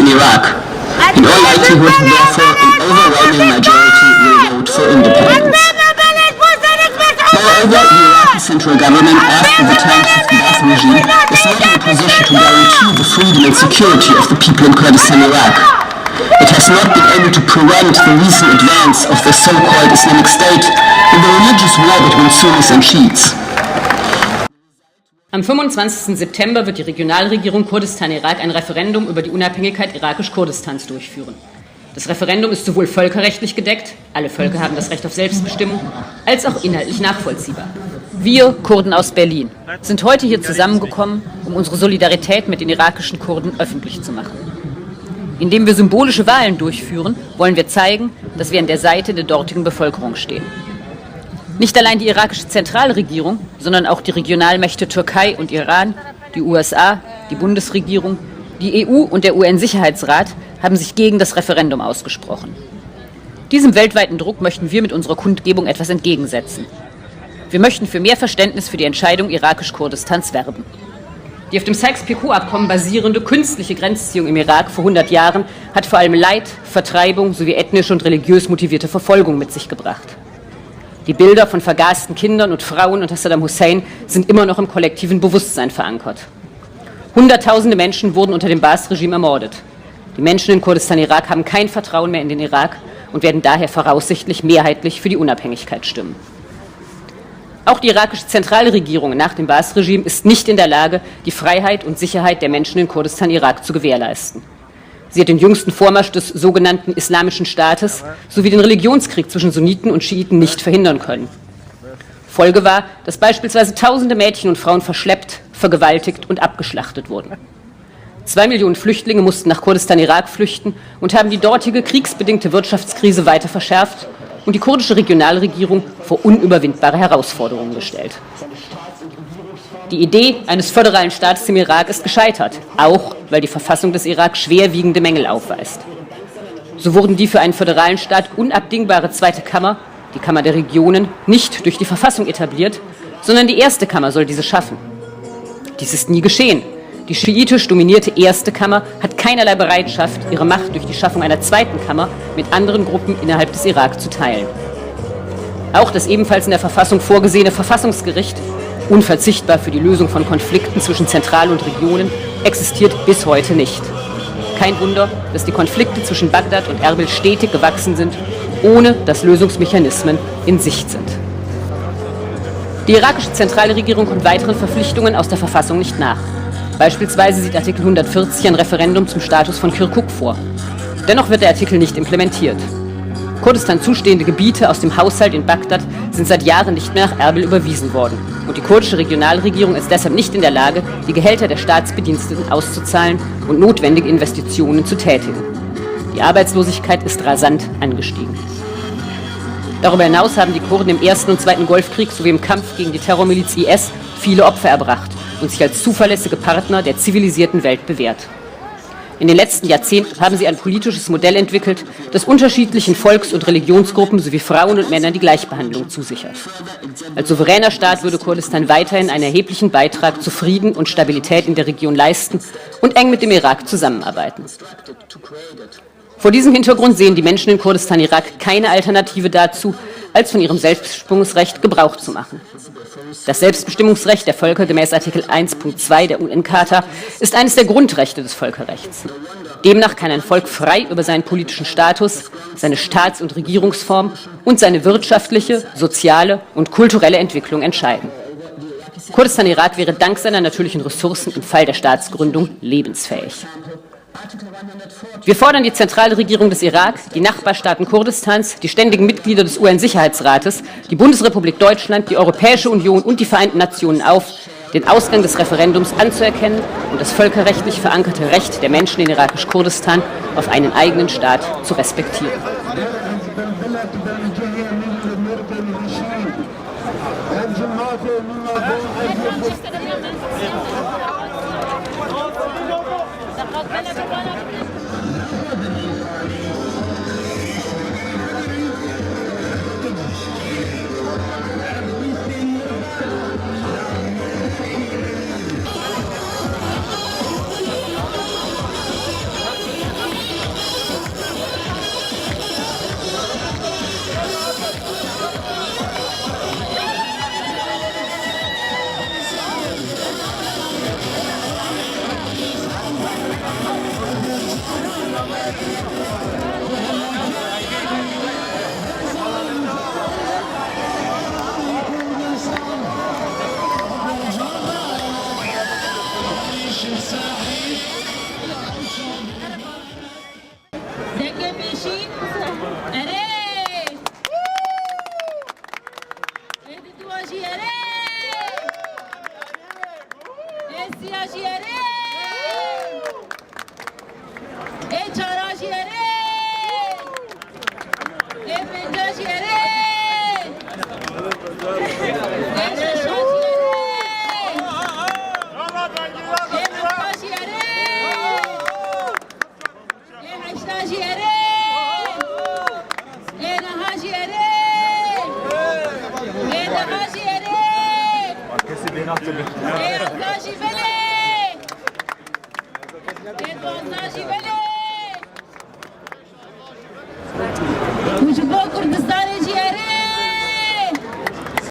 in Iraq. In all likelihood, therefore, an overwhelming majority will vote for independence. Moreover, the Iraqi central government, after the times of Gaddafi regime, is not in a position to guarantee the freedom and security of the people in Kurdistan, Iraq. It has not been able to prevent the recent advance of the so-called Islamic State in the religious war between Sunnis and Shiites. Am 25. September wird die Regionalregierung Kurdistan-Irak ein Referendum über die Unabhängigkeit irakisch-Kurdistans durchführen. Das Referendum ist sowohl völkerrechtlich gedeckt, alle Völker haben das Recht auf Selbstbestimmung, als auch inhaltlich nachvollziehbar. Wir, Kurden aus Berlin, sind heute hier zusammengekommen, um unsere Solidarität mit den irakischen Kurden öffentlich zu machen. Indem wir symbolische Wahlen durchführen, wollen wir zeigen, dass wir an der Seite der dortigen Bevölkerung stehen. Nicht allein die irakische Zentralregierung, sondern auch die Regionalmächte Türkei und Iran, die USA, die Bundesregierung, die EU und der UN-Sicherheitsrat haben sich gegen das Referendum ausgesprochen. Diesem weltweiten Druck möchten wir mit unserer Kundgebung etwas entgegensetzen. Wir möchten für mehr Verständnis für die Entscheidung irakisch-Kurdistans werben. Die auf dem Sykes-Picot-Abkommen basierende künstliche Grenzziehung im Irak vor 100 Jahren hat vor allem Leid, Vertreibung sowie ethnisch und religiös motivierte Verfolgung mit sich gebracht. Die Bilder von vergasten Kindern und Frauen unter Saddam Hussein sind immer noch im kollektiven Bewusstsein verankert. Hunderttausende Menschen wurden unter dem Baas-Regime ermordet. Die Menschen in Kurdistan-Irak haben kein Vertrauen mehr in den Irak und werden daher voraussichtlich mehrheitlich für die Unabhängigkeit stimmen. Auch die irakische Zentralregierung nach dem Baas-Regime ist nicht in der Lage, die Freiheit und Sicherheit der Menschen in Kurdistan-Irak zu gewährleisten. Sie hat den jüngsten Vormarsch des sogenannten Islamischen Staates sowie den Religionskrieg zwischen Sunniten und Schiiten nicht verhindern können. Folge war, dass beispielsweise tausende Mädchen und Frauen verschleppt, vergewaltigt und abgeschlachtet wurden. 2 Millionen Flüchtlinge mussten nach Kurdistan-Irak flüchten und haben die dortige kriegsbedingte Wirtschaftskrise weiter verschärft und die kurdische Regionalregierung vor unüberwindbare Herausforderungen gestellt. Die Idee eines föderalen Staates im Irak ist gescheitert, auch weil die Verfassung des Irak schwerwiegende Mängel aufweist. So wurden die für einen föderalen Staat unabdingbare zweite Kammer, die Kammer der Regionen, nicht durch die Verfassung etabliert, sondern die erste Kammer soll diese schaffen. Dies ist nie geschehen. Die schiitisch dominierte erste Kammer hat keinerlei Bereitschaft, ihre Macht durch die Schaffung einer zweiten Kammer mit anderen Gruppen innerhalb des Irak zu teilen. Auch das ebenfalls in der Verfassung vorgesehene Verfassungsgericht, unverzichtbar für die Lösung von Konflikten zwischen Zentral- und Regionen, existiert bis heute nicht. Kein Wunder, dass die Konflikte zwischen Bagdad und Erbil stetig gewachsen sind, ohne dass Lösungsmechanismen in Sicht sind. Die irakische Zentralregierung kommt weiteren Verpflichtungen aus der Verfassung nicht nach. Beispielsweise sieht Artikel 140 ein Referendum zum Status von Kirkuk vor. Dennoch wird der Artikel nicht implementiert. Kurdistan zustehende Gebiete aus dem Haushalt in Bagdad sind seit Jahren nicht mehr nach Erbil überwiesen worden. Und die kurdische Regionalregierung ist deshalb nicht in der Lage, die Gehälter der Staatsbediensteten auszuzahlen und notwendige Investitionen zu tätigen. Die Arbeitslosigkeit ist rasant angestiegen. Darüber hinaus haben die Kurden im Ersten und Zweiten Golfkrieg sowie im Kampf gegen die Terrormiliz IS viele Opfer erbracht und sich als zuverlässige Partner der zivilisierten Welt bewährt. In den letzten Jahrzehnten haben sie ein politisches Modell entwickelt, das unterschiedlichen Volks- und Religionsgruppen sowie Frauen und Männern die Gleichbehandlung zusichert. Als souveräner Staat würde Kurdistan weiterhin einen erheblichen Beitrag zu Frieden und Stabilität in der Region leisten und eng mit dem Irak zusammenarbeiten. Vor diesem Hintergrund sehen die Menschen in Kurdistan-Irak keine Alternative dazu, als von ihrem Selbstbestimmungsrecht Gebrauch zu machen. Das Selbstbestimmungsrecht der Völker gemäß Artikel 1.2 der UN-Charta ist eines der Grundrechte des Völkerrechts. Demnach kann ein Volk frei über seinen politischen Status, seine Staats- und Regierungsform und seine wirtschaftliche, soziale und kulturelle Entwicklung entscheiden. Kurdistan-Irak wäre dank seiner natürlichen Ressourcen im Fall der Staatsgründung lebensfähig. Wir fordern die Zentralregierung des Irak, die Nachbarstaaten Kurdistans, die ständigen Mitglieder des UN-Sicherheitsrates, die Bundesrepublik Deutschland, die Europäische Union und die Vereinten Nationen auf, den Ausgang des Referendums anzuerkennen und das völkerrechtlich verankerte Recht der Menschen in irakisch-Kurdistan auf einen eigenen Staat zu respektieren. باشین اره دو آجی اره سیاجی اره چاراجی اره پنجاجی اره ششاجی اره مفتاجی اره هشتاجی اره نهاجی اره دهاجی اره ازداجی بله دوازداجی بله